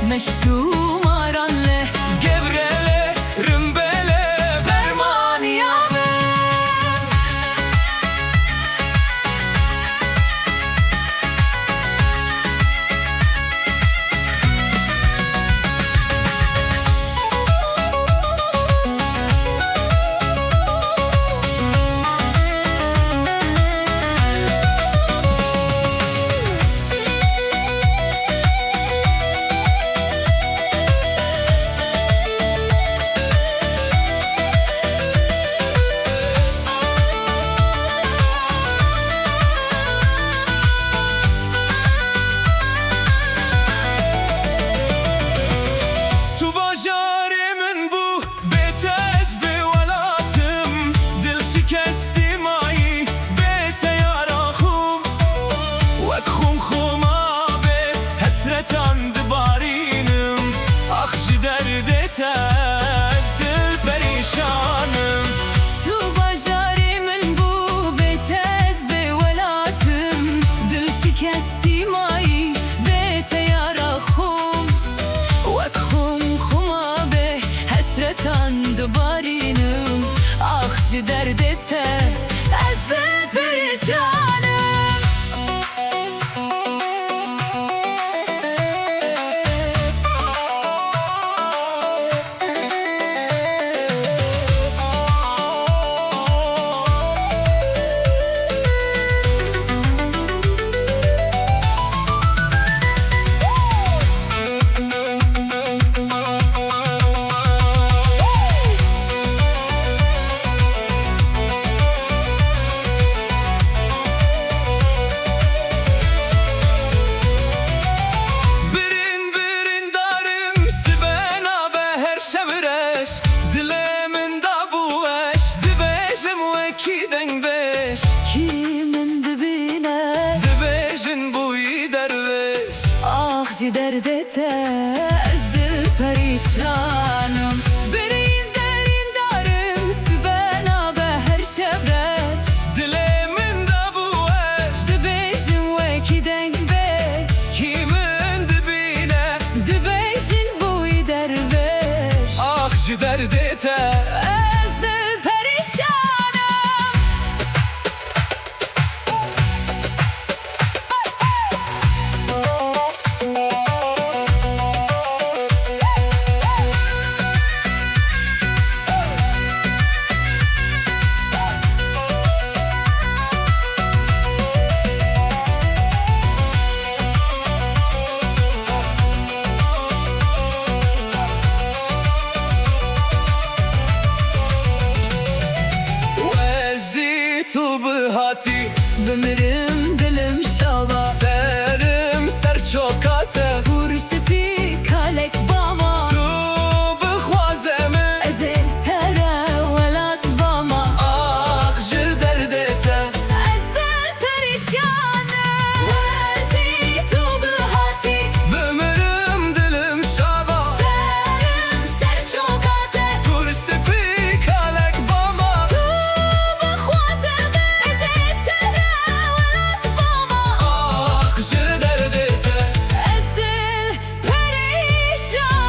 meştum aranle Gevrele, rümbele, bermaniyane. Barınım akşı derdete ez de perişanım. Kimin dibine dibêjin bûyî derveş. ah ji derdete ez dil perişanım. Birîn derîn darım sibena be her şevreş. Dilê min de bû weş, Dibêjim wekî deng beş. kimin dibîne Dibêjin bûyî derveş. ah ji derdê te Ez dil perişanım. Bimirim dilim şava Serim ser çokate Pursipi kalek bama Tu bixwaze min Ez tere velat bama ah ji derdê te Ez dil perişanım. Wezî tu bihati Bimirim dilim şava Serim ser çokate Kur spî kalek bama Tu bixwaze min Ez tere velat bama ah ji derdê te Ez dil perişanım.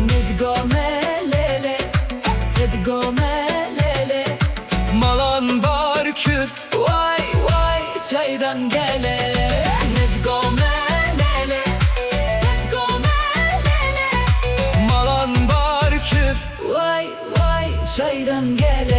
Nidgome lele, tedgome lele. Malan barkür Vay vay çaydan gele. Nidgome lele, tedgome lele. Malan barkür Vay vay çaydan gele.